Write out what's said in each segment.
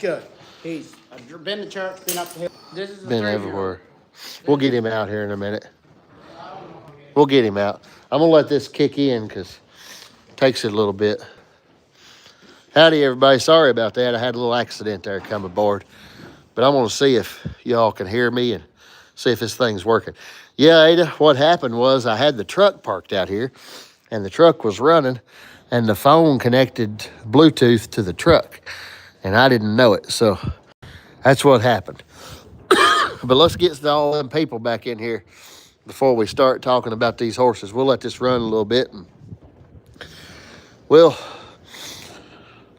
good. He's been to church, been up the hill. This is been everywhere. We'll get him out here in a minute. We'll get him out. I'm going to let this kick in because it takes it a little bit. Howdy, everybody. Sorry about that. I had a little accident there come aboard. But I'm going to see if y'all can hear me and see if this thing's working. Yeah, Ada, what happened was I had the truck parked out here, and the truck was running, and the phone connected Bluetooth to the truck, and I didn't know it. So that's what happened. But let's get all them people back in here before we start talking about these horses. We'll let this run a little bit, and we'll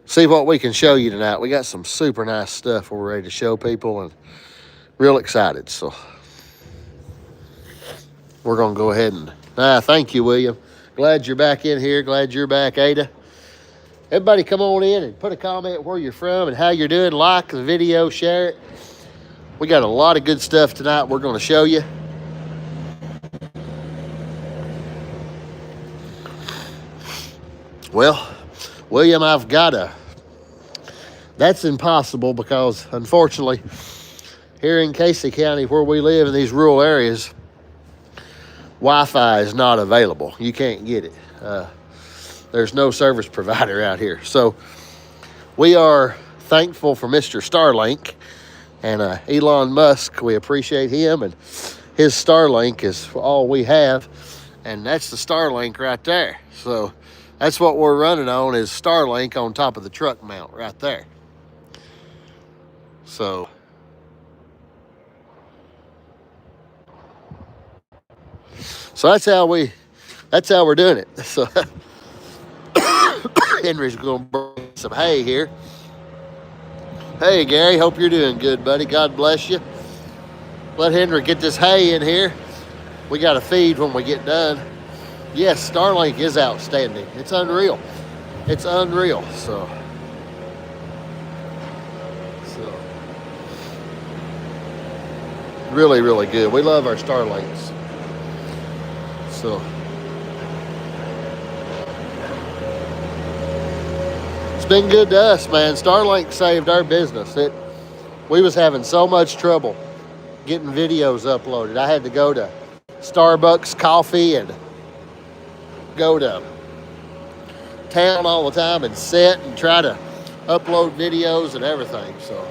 see what we can show you tonight. We got some super nice stuff we're ready to show people, and real excited. So we're going to go ahead and thank you, William. Glad you're back in here. Glad you're back, Ada. Everybody come on in and put a comment where you're from and how you're doing. Like the video, share it. We got a lot of good stuff tonight we're going to show you. Well, William, I've got that's impossible because, unfortunately, here in Casey County, where we live in these rural areas, Wi-Fi is not available. You can't get it. There's no service provider out here. So we are thankful for Mr. Starlink and Elon Musk. We appreciate him, and his Starlink is all we have, and that's the Starlink right there. So that's what we're running on, is Starlink on top of the truck mount right there. So that's how we're doing it. So Henry's gonna bring some hay here. Hey Gary, hope you're doing good, buddy. God bless you. Let Henry get this hay in here. We got to feed when we get done. Yes, Starlink is outstanding. It's unreal. It's unreal. So really, really good. We love our Starlinks. So it's been good to us, man. Starlink saved our business. We was having so much trouble getting videos uploaded. I had to go to Starbucks coffee and go to town all the time and sit and try to upload videos and everything. So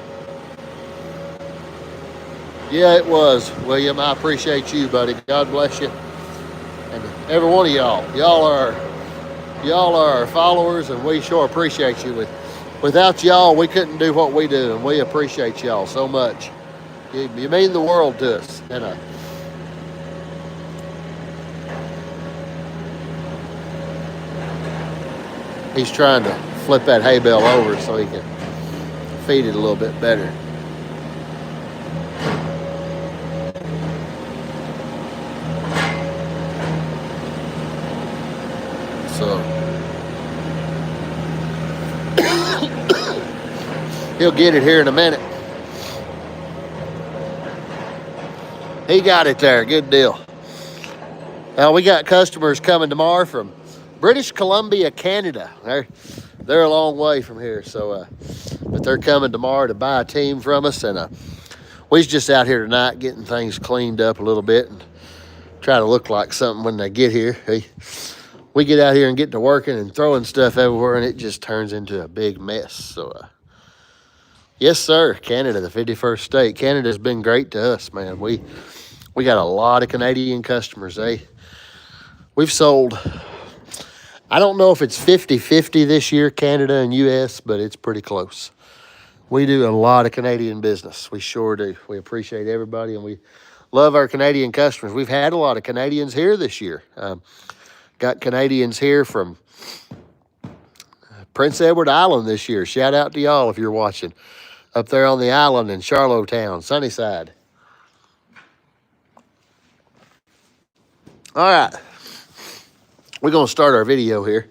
yeah, it was, William. I appreciate you, buddy. God bless you. And every one of y'all. Y'all are our followers, and we sure appreciate you. Without y'all, we couldn't do what we do, and we appreciate y'all so much. You mean the world to us. And he's trying to flip that hay bale over so he can feed it a little bit better. So he'll get it here in a minute. He got it there. Good deal. Now we got customers coming tomorrow from British Columbia, Canada. They're a long way from here, so but they're coming tomorrow to buy a team from us, and we's just out here tonight getting things cleaned up a little bit and try to look like something when they get here. We get out here and get to working and throwing stuff everywhere, and it just turns into a big mess. So, yes, sir, Canada, the 51st state. Canada's been great to us, man. We got a lot of Canadian customers. We've sold, I don't know if it's 50-50 this year, Canada and U.S., but it's pretty close. We do a lot of Canadian business. We sure do. We appreciate everybody, and we love our Canadian customers. We've had a lot of Canadians here this year. Got Canadians here from Prince Edward Island this year. Shout out to y'all if you're watching. Up there on the island in Charlottetown, Sunnyside. All right. We're going to start our video here.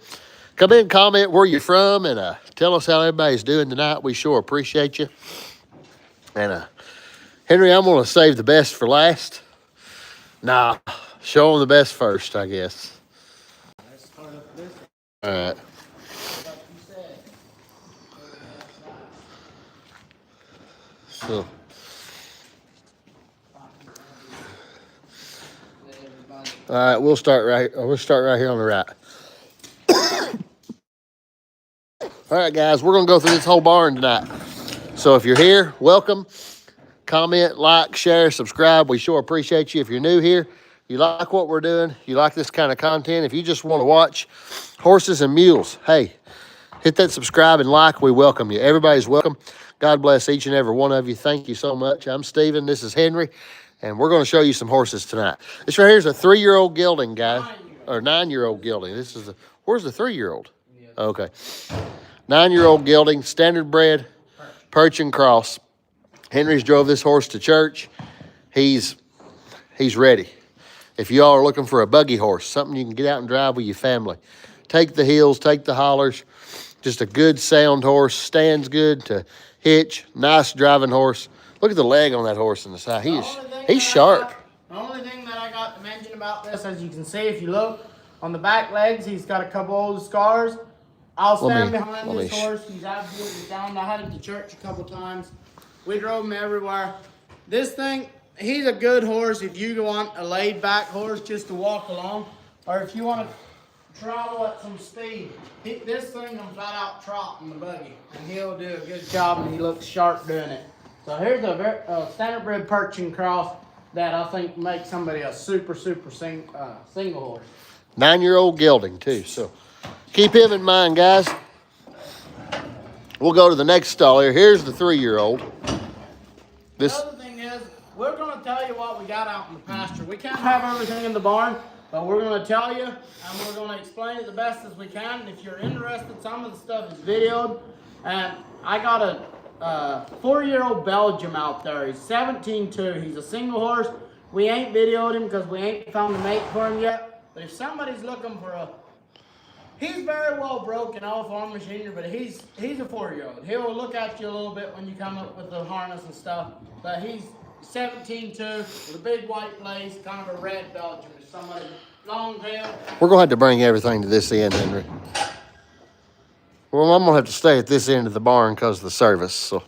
Come in, comment where you're from, and tell us how everybody's doing tonight. We sure appreciate you. And Henry, I'm going to save the best for last. Nah, show them the best first, I guess. All right. So. All right, we'll start right here on the right. All right, guys, we're gonna go through this whole barn tonight. So if you're here, welcome. Comment, like, share, subscribe. We sure appreciate you. If you're new here, you like what we're doing, you like this kind of content, if you just want to watch horses and mules, hey, hit that subscribe and like. We welcome you. Everybody's welcome. God bless each and every one of you. Thank you so much. I'm Steven. This is Henry. And we're going to show you some horses tonight. This right here is a 3-year-old gelding, guys. Or 9-year-old gelding. This is where's the 3-year-old? Okay. 9-year-old gelding, standard bred, perch and cross. Henry's drove this horse to church. He's ready. If y'all are looking for a buggy horse, something you can get out and drive with your family, take the hills, take the hollers. Just a good sound horse, stands good to hitch, nice driving horse. Look at the leg on that horse in the side. He's sharp. The only thing that I got to mention about this, as you can see, if you look on the back legs, he's got a couple old scars. I'll stand behind this horse. He's absolutely sound. I had him to church a couple times. We drove him everywhere. This thing, he's a good horse if you want a laid-back horse just to walk along, or if you want to travel at some speed. This thing can flat out trot in the buggy, and he'll do a good job, and he looks sharp doing it. So here's a standard bred perch and cross that I think makes somebody a super single horse. 9-year-old gelding too, so keep him in mind, guys. We'll go to the next stall here. Here's the 3-year-old. The other thing is, we're going to tell you what we got out in the pasture. We can't have everything in the barn, but we're going to tell you, and we're going to explain it the best as we can. And if you're interested, some of the stuff is videoed. And I got a 4-year-old Belgium out there. He's 17-2. He's a single horse. We ain't videoed him because we ain't found a mate for him yet. But if somebody's looking for he's very well broken off farm machinery, but he's a 4-year-old. He'll look at you a little bit when you come up with the harness and stuff. But he's 17-2 with a big white lace, kind of a red Belgian. If somebody long tail. We're going to have to bring everything to this end, Henry. Well, I'm going to have to stay at this end of the barn because of the service. So,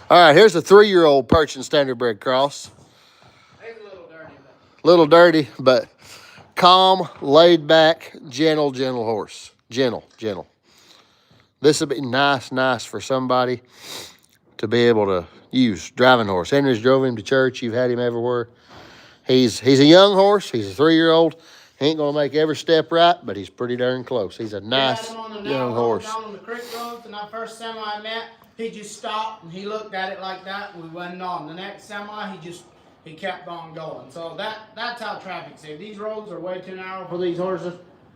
all right, here's a 3-year-old perch and standard bred cross. He's a little dirty. Little dirty, but calm, laid back, gentle horse. Gentle. This would be nice for somebody to be able to use. Driving horse. Henry's drove him to church. You've had him everywhere. He's a young horse. He's a 3-year-old. He ain't gonna make every step right, but he's pretty darn close. He's a nice young horse. Down on the creek road, and that first semi I met, he just stopped and he looked at it like that, and we went on. The next semi, he kept on going. So that's how traffic's here. These roads are way too narrow for these horses.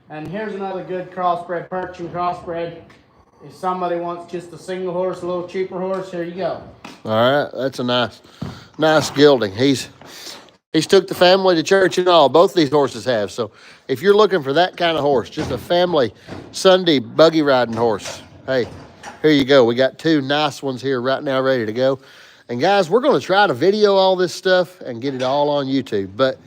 And here's another good crossbred, perch and crossbred. If somebody wants just a single horse, a little cheaper horse, here you go. All right, that's a nice gelding. He's took the family to church and all. Both these horses have. So if you're looking for that kind of horse, just a family Sunday buggy riding horse, hey, here you go. We got 2 nice ones here right now ready to go. And guys, we're going to try to video all this stuff and get it all on YouTube. But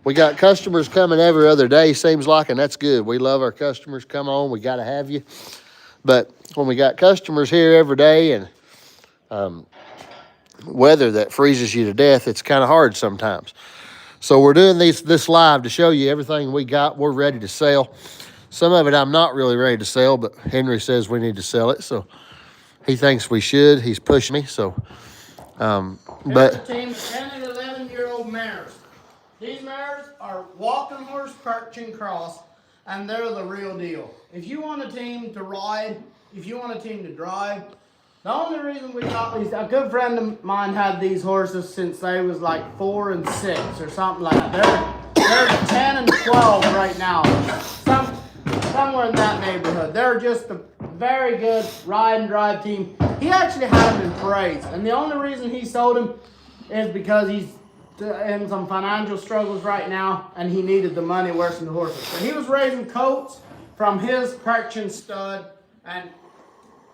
we got customers coming every other day, seems like, and that's good. We love our customers. Come on, we got to have you. But when we got customers here every day and weather that freezes you to death, it's kind of hard sometimes. So we're doing this live to show you everything we got. We're ready to sell. Some of it I'm not really ready to sell, but Henry says we need to sell it, so he thinks we should. He's pushing me, so Here's a team of 10 and 11-year-old mares. These mares are walking horse, perch and cross, and they're the real deal. If you want a team to ride, if you want a team to drive, the only reason we got these, a good friend of mine had these horses since they was like 4 and 6 or something like that. They're 10 and 12 right now. Somewhere in that neighborhood. They're just a very good ride and drive team. He actually had them in parades, and the only reason he sold them is because he's in some financial struggles right now, and he needed the money worse than the horses. So he was raising colts from his perch and stud, and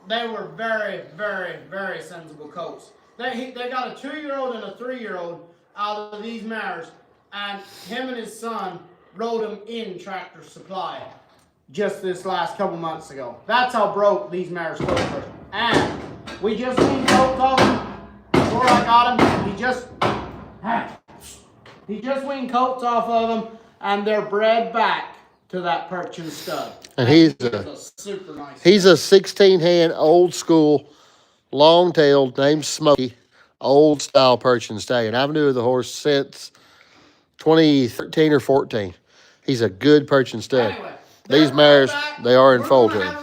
they were very sensible colts. They got a 2-year-old and a 3-year-old out of these mares, and him and his son rode them in Tractor Supply just this last couple months ago. That's how broke these mares were. And We just seen coats off him before I got him. He just weaned coats off of them, and they're bred back to that Percheron stud. And he's a super nice. He's a 16-hand, old school, long-tailed, named Smokey, old style Percheron stallion. I've knew the horse since 2013 or 14. He's a good Percheron stud. Anyway, these mares, they are in foal to him.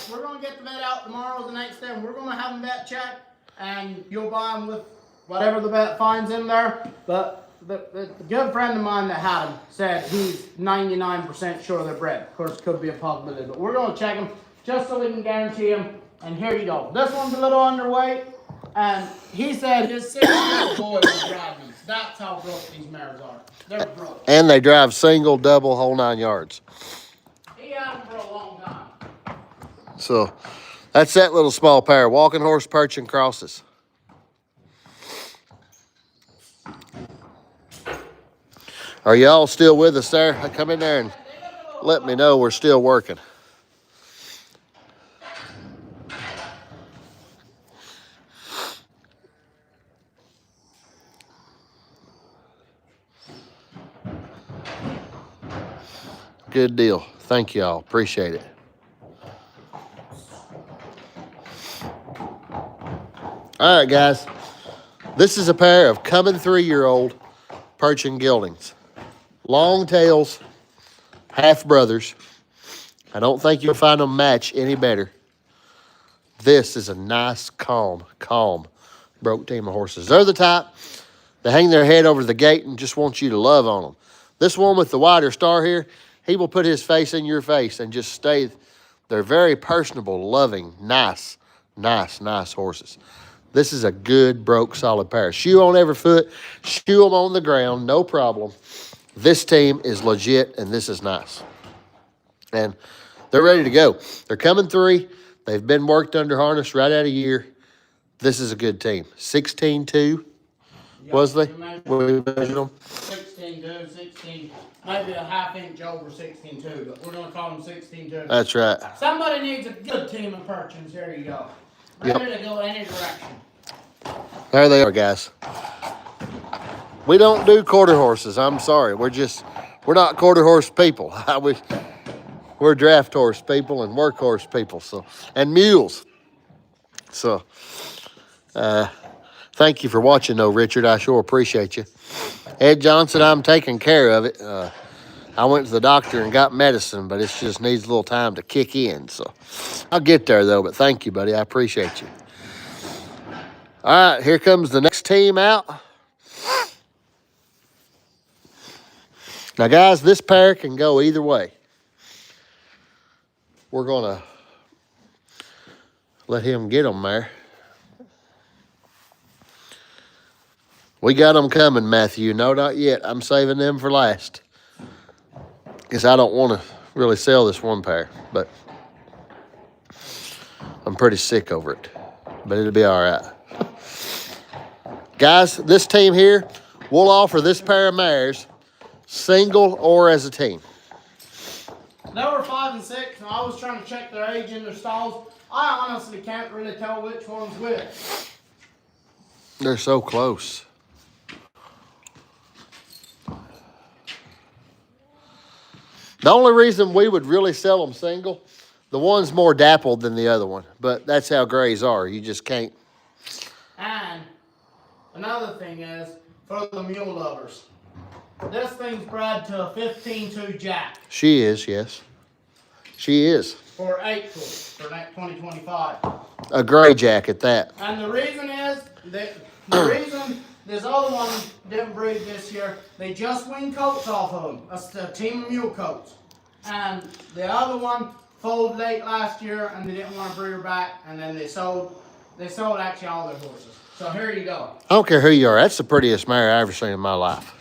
We're going to get the vet out tomorrow or the next day, and we're going to have them vet checked, and you'll buy them with whatever the vet finds in there. But the good friend of mine that had them said he's 99% sure they're bred. Of course, it could be a possibility, but we're going to check them just so we can guarantee them. And here you go. This one's a little underweight, and he said his 6-year-old boy was driving them. That's how broke these mares are. They're broke. And they drive single, double, whole 9 yards. He had them for a long time. So that's that little small pair. Walking horse, Percheron crosses. Are y'all still with us there? Come in there and let me know we're still working. Good deal. Thank y'all. Appreciate it. All right, guys. This is a pair of coming 3-year-old Percheron geldings. Long tails, half brothers. I don't think you'll find them match any better. This is a nice, calm broke team of horses. They're the type that hang their head over the gate and just want you to love on them. This one with the wider star here, he will put his face in your face and just stay. They're very personable, loving, nice horses. This is a good, broke, solid pair. Shoe on every foot, shoe them on the ground, no problem. This team is legit, and this is nice. And they're ready to go. They're coming 3. They've been worked under harness right out of year. This is a good team. 16-2, was they? We measured them. 16-2, 16, maybe a ½ inch over 16-2, but we're going to call them 16-2. That's right. Somebody needs a good team of Percherons. There you go. Ready to go any direction. There they are, guys. We don't do quarter horses. I'm sorry. We're not quarter horse people. We're draft horse people and workhorse people. And mules. So, thank you for watching, though, Richard. I sure appreciate you. Ed Johnson, I'm taking care of it. I went to the doctor and got medicine, but it just needs a little time to kick in. So, I'll get there, though. But thank you, buddy. I appreciate you. All right, here comes the next team out. Now, guys, this pair can go either way. We're going to let him get them there. We got them coming, Matthew. No, not yet. I'm saving them for last. Because I don't want to really sell this one pair. But I'm pretty sick over it. But it'll be all right. Guys, this team here, we'll offer this pair of mares single or as a team. They were 5 and 6, and I was trying to check their age in their stalls. I honestly can't really tell which one's which. They're so close. The only reason we would really sell them single, the one's more dappled than the other one. But that's how grays are. You just can't. And another thing is, for the mule lovers, this thing's bred to a 15-2 jack. She is, yes. She is. For April, for 2025. A gray jack at that. And the reason is, the reason this other one didn't breed this year, they just weaned coats off of them. That's a team of mule coats. And the other one foaled late last year, and they didn't want to breed her back, and then they sold actually all their horses. So here you go. I don't care who you are. That's the prettiest mare I've ever seen in my life.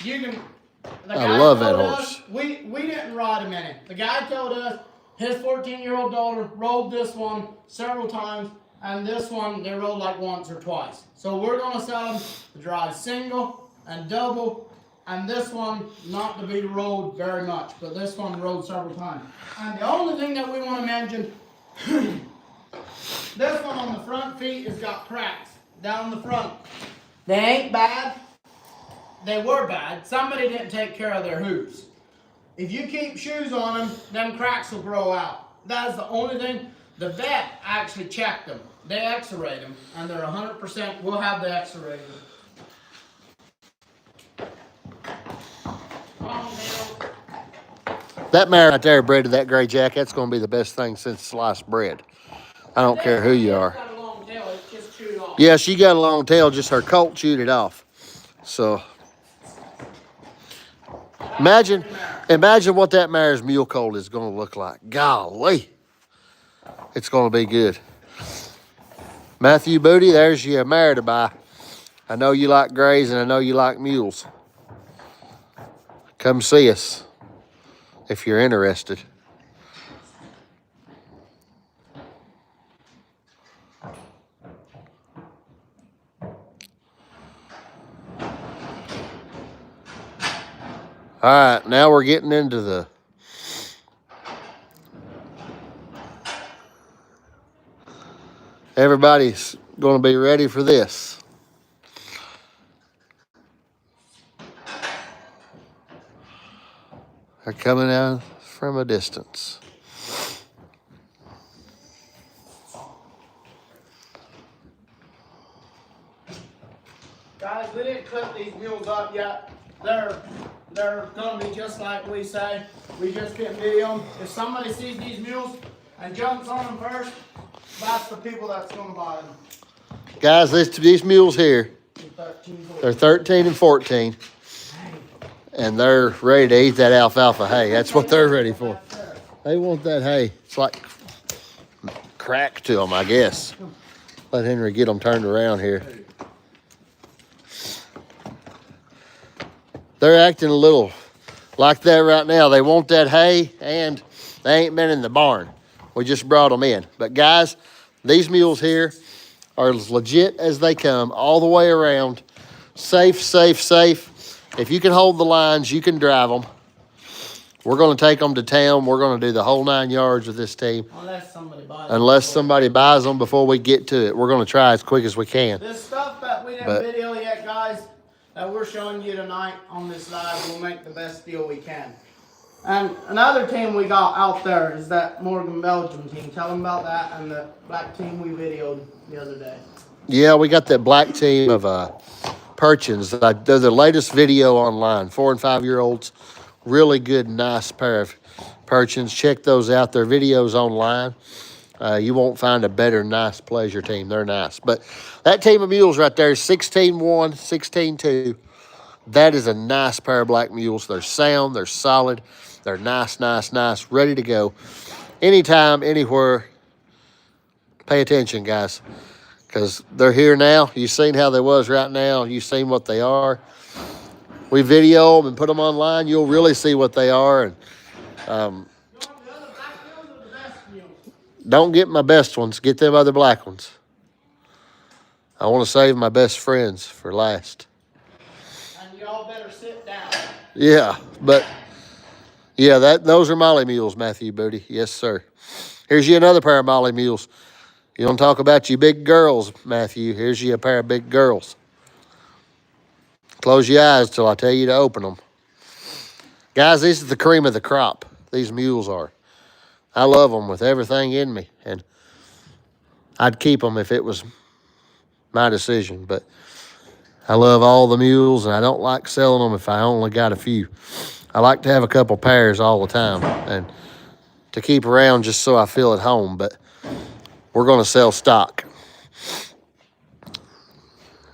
You can. I love that horse. We didn't ride him in it. The guy told us his 14-year-old daughter rode this one several times, and this one they rode like once or twice. So we're gonna sell them to drive single and double, and this one not to be rode very much, but this one rode several times. And the only thing that we want to mention, This one on the front feet has got cracks down the front. They ain't bad. They were bad. Somebody didn't take care of their hooves. If you keep shoes on them cracks will grow out. That is the only thing. The vet actually checked them. They x-rayed them, and they're 100%. We'll have the x-ray. That mare right there bred to that gray jack, that's going to be the best thing since sliced bread. I don't care who you are. Got a long tail, it's just chewed off. Yeah, she got a long tail, just her colt chewed it off. So, imagine what that mare's mule colt is going to look like. Golly. It's going to be good. Matthew Booty, there's your mare to buy. I know you like grays and I know you like mules. Come see us if you're interested. All right, now we're getting into the everybody's going to be ready for this. They're coming out from a distance. Guys, we didn't clip these mules up yet. They're gonna be just like we say. We just get video them. If somebody sees these mules and jumps on them first, that's the people that's gonna buy them. Guys, these mules here, they're 13 and 14. And they're ready to eat that alfalfa hay. That's what they're ready for. They want that hay. It's like crack to them, I guess. Let Henry get them turned around here. They're acting a little like that right now. They want that hay, and they ain't been in the barn. We just brought them in. But guys, these mules here are as legit as they come, all the way around. Safe, safe, safe. If you can hold the lines, you can drive them. We're going to take them to town. We're going to do the whole 9 yards with this team. Unless somebody buys them before we get to it. We're going to try as quick as we can. This stuff that we didn't video yet, guys, that we're showing you tonight on this live, we'll make the best deal we can. And another team we got out there is that Morgan Belgium team. Tell them about that and the black team we videoed the other day. Yeah, we got that black team of Percherons. They're the latest video online. 4 and 5 year olds. Really good, nice pair of Percherons. Check those out. Their videos online. You won't find a better, nice pleasure team. They're nice. But that team of mules right there is 16-1, 16-2. That is a nice pair of black mules. They're sound. They're solid. They're nice, nice, nice. Ready to go. Anytime, anywhere. Pay attention, guys. Because they're here now. You've seen how they was right now. You've seen what they are. We video them and put them online. You'll really see what they are. And don't get my best ones. Get them other black ones. I want to save my best friends for last. And y'all better sit down. Yeah, but yeah, those are Molly mules, Matthew Booty. Yes, sir. Here's you another pair of Molly mules. You want to talk about you big girls, Matthew? Here's you a pair of big girls. Close your eyes till I tell you to open them. Guys, this is the cream of the crop. These mules are. I love them with everything in me. And I'd keep them if it was my decision. But I love all the mules, and I don't like selling them if I only got a few. I like to have a couple pairs all the time and to keep around just so I feel at home. But we're going to sell stock.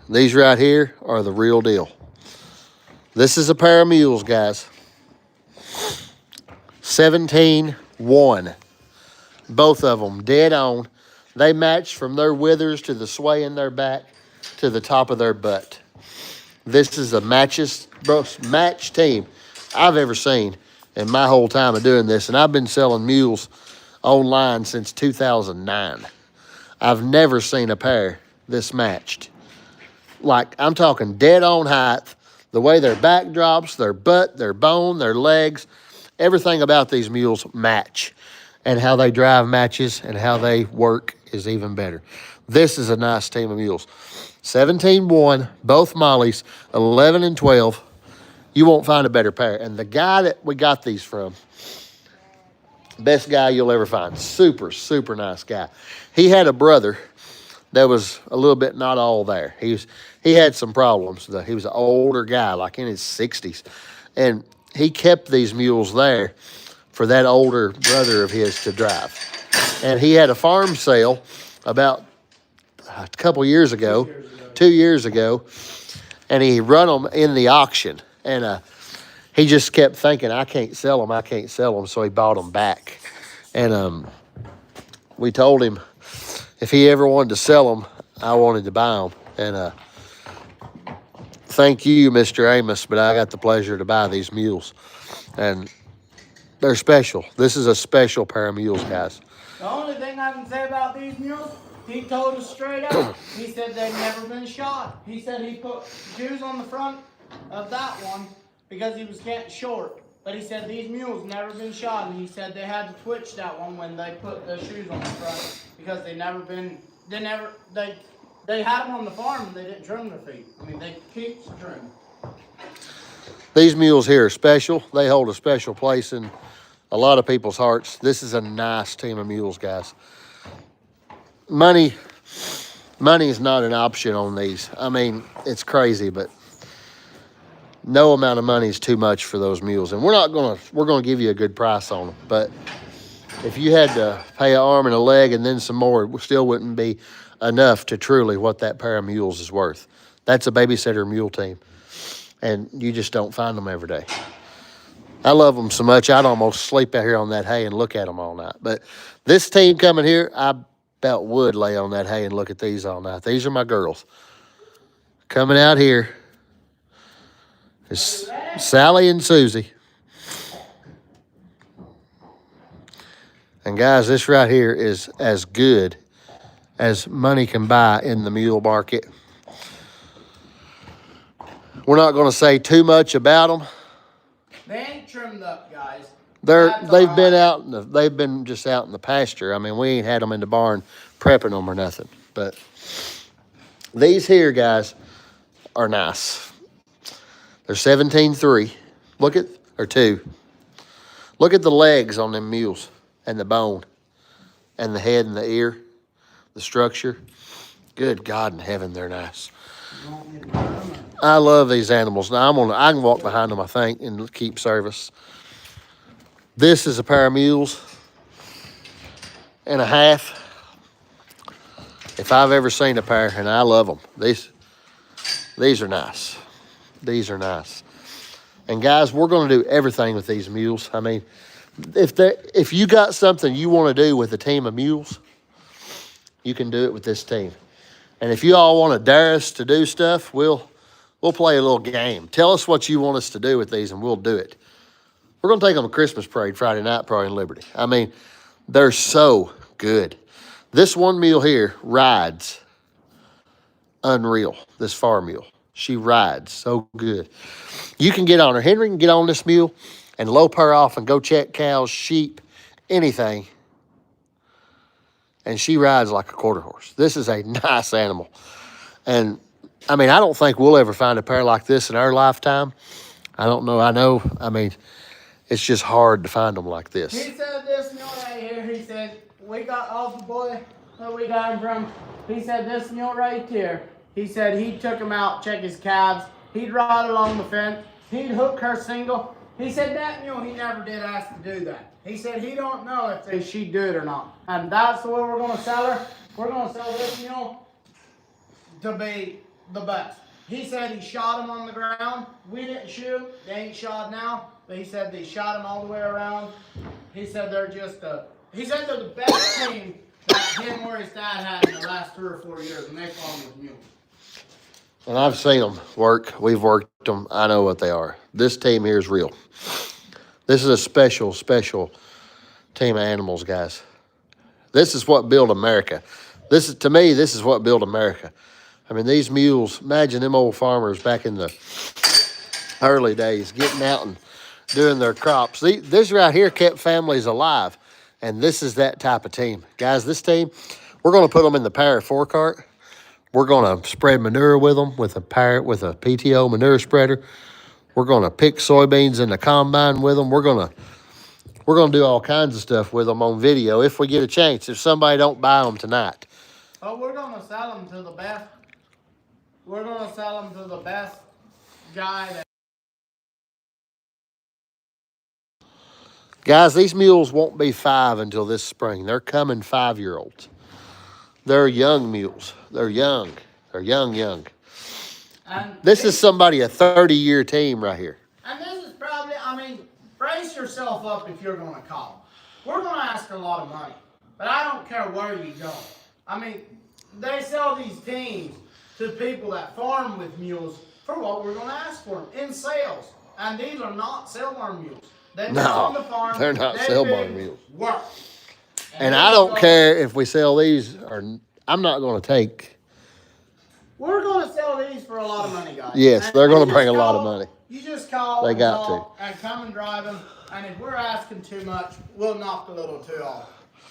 These right here are the real deal. This is a pair of mules, guys. 17-1. Both of them dead on. They match from their withers to the sway in their back to the top of their butt. This is the match team I've ever seen in my whole time of doing this. And I've been selling mules online since 2009. I've never seen a pair this matched. Like, I'm talking dead on height. The way their back drops, their butt, their bone, their legs, everything about these mules match. And how they drive matches and how they work is even better. This is a nice team of mules. 17-1, both mollies, 11 and 12. You won't find a better pair. And the guy that we got these from, best guy you'll ever find. Super, super nice guy. He had a brother that was a little bit not all there. He had some problems. He was an older guy, like in his 60s. And he kept these mules there for that older brother of his to drive. And he had a farm sale about a couple years ago, 2 years ago, and he run them in the auction. And he just kept thinking, I can't sell them, I can't sell them, so he bought them back. And we told him if he ever wanted to sell them, I wanted to buy them. And thank you, Mr. Amos, but I got the pleasure to buy these mules. And they're special. This is a special pair of mules, guys. The only thing I can say about these mules, he told us straight up. He said they've never been shot. He said he put shoes on the front of that one because he was getting short. But he said these mules never been shot, and he said they had to twitch that one when they put the shoes on the front because they had them on the farm and they didn't trim their feet. I mean, they keep trimming. These mules here are special. They hold a special place in a lot of people's hearts. This is a nice team of mules, guys. Money is not an option on these. I mean, it's crazy, but no amount of money is too much for those mules. And we're gonna give you a good price on them. But if you had to pay an arm and a leg and then some more, it still wouldn't be enough to truly what that pair of mules is worth. That's a babysitter mule team. And you just don't find them every day. I love them so much, I'd almost sleep out here on that hay and look at them all night. But this team coming here, I about would lay on that hay and look at these all night. These are my girls. Coming out here is Sally and Susie. And guys, this right here is as good as money can buy in the mule market. We're not going to say too much about them. They ain't trimmed up, guys. They've been just out in the pasture. I mean, we ain't had them in the barn prepping them or nothing. But these here, guys, are nice. They're 17-3. Or 2. Look at the legs on them mules and the bone and the head and the ear, the structure. Good God in heaven, they're nice. I love these animals. Now I can walk behind them, I think, and keep service. This is a pair of mules and a half. If I've ever seen a pair, and I love them. These are nice. These are nice. And guys, we're going to do everything with these mules. I mean, if you got something you want to do with a team of mules, you can do it with this team. And if you all want to dare us to do stuff, we'll play a little game. Tell us what you want us to do with these, and we'll do it. We're going to take them to Christmas parade Friday night, probably in Liberty. I mean, they're so good. This one mule here rides unreal, this farm mule. She rides so good. You can get on her. Henry can get on this mule and lope her off and go check cows, sheep, anything. And she rides like a quarter horse. This is a nice animal. And, I mean, I don't think we'll ever find a pair like this in our lifetime. I don't know. I mean, it's just hard to find them like this. He said this mule right here, he said, we got off the boy that we got him from. He said this mule right here. He said he took him out, check his calves. He'd ride along the fence. He'd hook her single. He said that mule, he never did ask to do that. He said he don't know if she'd do it or not. And that's the way we're going to sell her. We're going to sell this mule to be the best. He said he shot him on the ground. We didn't shoot him. They ain't shot now. But he said they shot him all the way around. He said they're the best team that him or his dad had in the last 3 or 4 years. And they fought with mules. And I've seen them work. We've worked them. I know what they are. This team here is real. This is a special, special team of animals, guys. This is what built America. To me, this is what built America. I mean, these mules, imagine them old farmers back in the early days getting out and doing their crops. This right here kept families alive. And this is that type of team. Guys, this team, We're going to put them in the Power 4 cart. We're going to spread manure with them with a PTO manure spreader. We're going to pick soybeans in the combine with them. We're going to do all kinds of stuff with them on video if we get a chance, if somebody don't buy them tonight. But we're going to sell them to the best. We're going to sell them to the best guy that. Guys, these mules won't be 5 until this spring. They're coming 5-year-olds. They're young mules. They're young. They're young. And this is somebody, a 30-year team right here. And this is probably, I mean, brace yourself up if you're going to call. We're going to ask a lot of money. But I don't care where you go. I mean, they sell these teams to people that farm with mules for what we're going to ask for them in sales. And these are not sale barn mules. They're on the farm. They're not sale barn mules. Work. And I don't care if we sell these or I'm not going to take. We're going to sell these for a lot of money, guys. Yes, they're going to bring a call, lot of money. You just call. They and got talk and come and drive them. And if we're asking too much, we'll knock a little too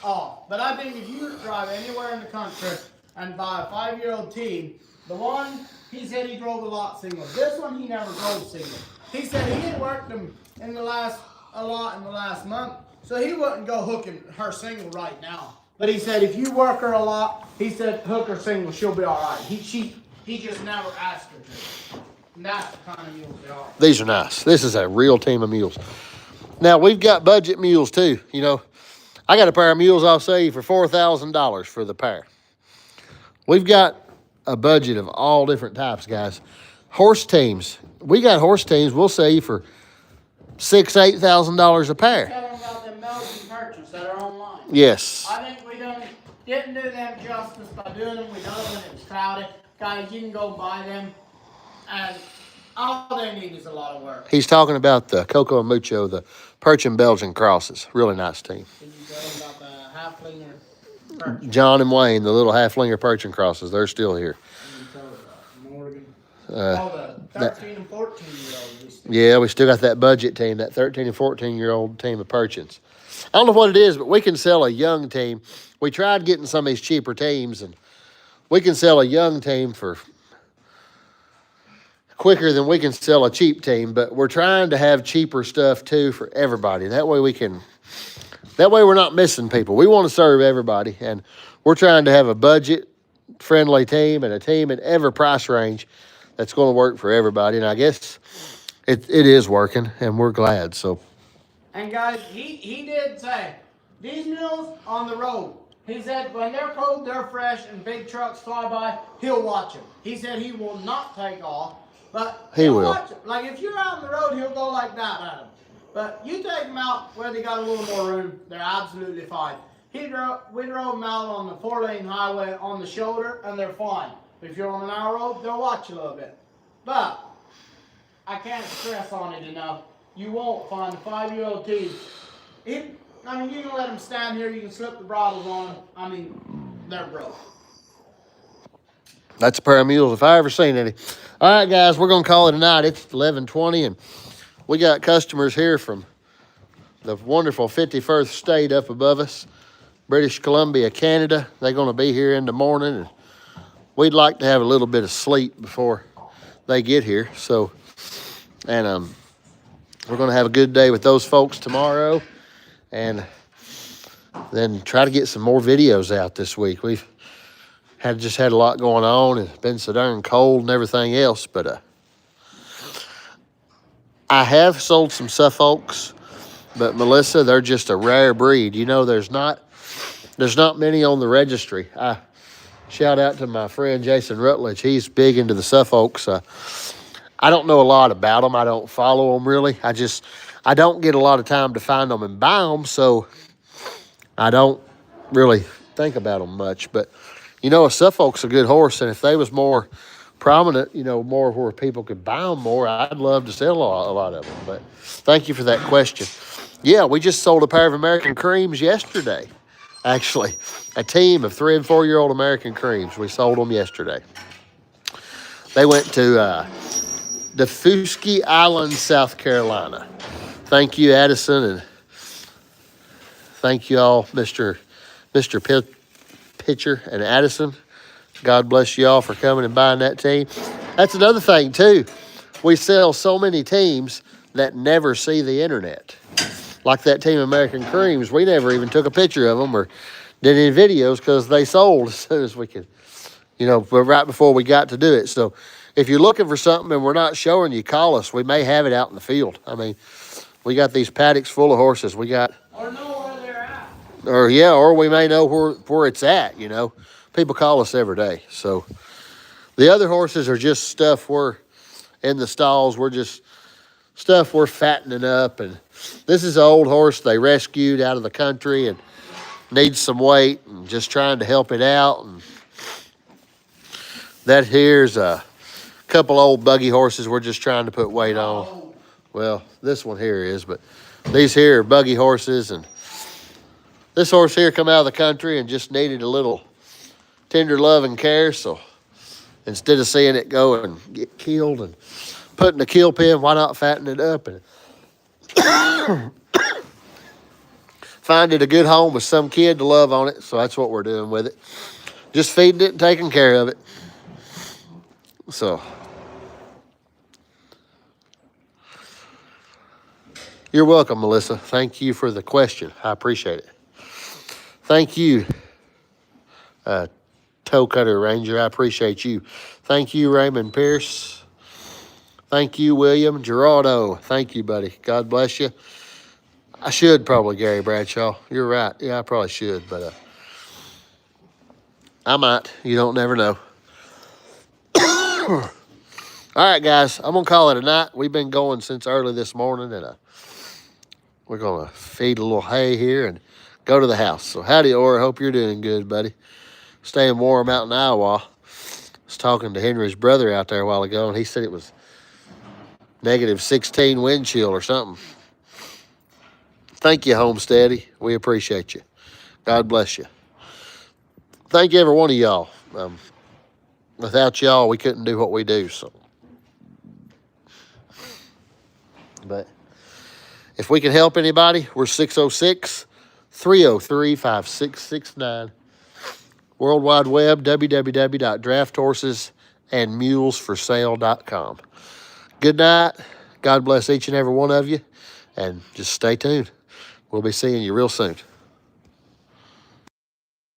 off. But I think if you drive anywhere in the country and buy a 5-year-old team, the one he said he drove a lot single. This one he never drove single. He said he had worked them a lot in the last month, so he wouldn't go hooking her single right now. But he said if you work her a lot, he said hook her single, she'll be all right. He just never asked her to. And that's the kind of mules they are. These are nice. This is a real team of mules. Now, we've got budget mules too. You know, I got a pair of mules I'll sell you for $4,000 for the pair. We've got a budget of all different types, guys. Horse teams. We got horse teams we'll sell you for $6,000, $8,000 a pair. Tell them about them Mules purchase that are online. Yes. I think we didn't do them justice by doing them. We done them when it was crowded. Guys, you can go buy them, and all they need is a lot of work. He's talking about the Coco and Mucho, the Percheron Belgian crosses. Really nice team. Can you tell them about the halflinger Percheron? John and Wayne, the little halflinger Percheron crosses, they're still here. Can you tell them about Morgan? The 13 and 14-year-olds. Yeah, we still got that budget team, that 13 and 14-year-old team of Percherons. I don't know what it is, but we can sell a young team. We tried getting some of these cheaper teams, and we can sell a young team for quicker than we can sell a cheap team, but we're trying to have cheaper stuff too for everybody. That way we're not missing people. We want to serve everybody, and we're trying to have a budget-friendly team and a team in every price range that's going to work for everybody, and I guess it is working, and we're glad. So, and guys, he did say these mules on the road. He said when they're cold, they're fresh, and big trucks fly by, he'll watch them. He said he will not take off, but he'll watch them. Like if you're out on the road, he'll go like that at them. But you take them out where they got a little more room, they're absolutely fine. We drove them out on the 4-lane highway on the shoulder, and they're fine. If you're on an narrow road, they'll watch you a little bit. But I can't stress on it enough. You won't find a 5-year-old team. I mean, you can let them stand here. You can slip the bridles on them. I mean, they're broke. That's a pair of mules if I ever seen any. All right, guys, we're going to call it a night. It's 11:20, and we got customers here from the wonderful 51st state up above us, British Columbia, Canada. They're going to be here in the morning, and we'd like to have a little bit of sleep before they get here. So, and we're going to have a good day with those folks tomorrow, and then try to get some more videos out this week. We've just had a lot going on, and it's been so darn cold and everything else, but I have sold some Suffolks, but Melissa, they're just a rare breed. You know, there's not many on the registry. I shout out to my friend Jason Rutledge. He's big into the Suffolks. I don't know a lot about them. I don't follow them really. I don't get a lot of time to find them and buy them, so I don't really think about them much. But, you know, a Suffolk's a good horse, and if they was more prominent, you know, more where people could buy them more, I'd love to sell a lot of them. But thank you for that question. Yeah, we just sold a pair of American Creams yesterday. Actually, a team of 3- and 4-year-old American Creams. We sold them yesterday. They went to Defusky Island, South Carolina. Thank you, Addison, and thank you all, Mr. Pitcher and Addison. God bless y'all for coming and buying that team. That's another thing, too. We sell so many teams that never see the internet. Like that team American Creams, we never even took a picture of them or did any videos because they sold as soon as we could, you know, right before we got to do it. So if you're looking for something and we're not showing you, call us. We may have it out in the field. I mean, we got these paddocks full of horses. We got... Or know where they're at. Or we may know where it's at, you know. People call us every day. So the other horses are just stuff we're in the stalls. We're just stuff we're fattening up. And this is an old horse they rescued out of the country and needs some weight and just trying to help it out. And that here's a couple old buggy horses we're just trying to put weight on. Well, this one here is, but these here are buggy horses. And this horse here come out of the country and just needed a little tender love and care. So instead of seeing it go and get killed and put in a kill pen, why not fatten it up and find it a good home with some kid to love on it. So that's what we're doing with it. Just feeding it and taking care of it. So you're welcome, Melissa. Thank you for the question. I appreciate it. Thank you, Toe Cutter Ranger. I appreciate you. Thank you, Raymond Pierce. Thank you, William Gerardo. Thank you, buddy. God bless you. I should probably, Gary Bradshaw. You're right. Yeah, I probably should, but I might. You don't never know. All right, guys. I'm going to call it a night. We've been going since early this morning, and we're going to feed a little hay here and go to the house. So howdy, Orr. Hope you're doing good, buddy. Staying warm out in Iowa. I was talking to Henry's brother out there a while ago, and he said it was negative 16 wind chill or something. Thank you, Homesteady. We appreciate you. God bless you. Thank you, every one of y'all. Without y'all, we couldn't do what we do. So, but if we can help anybody, we're 606-303-5669. World Wide Web, www.drafthorsesandsmulesforsale.com. Good night. God bless each and every one of you. And just stay tuned. We'll be seeing you real soon.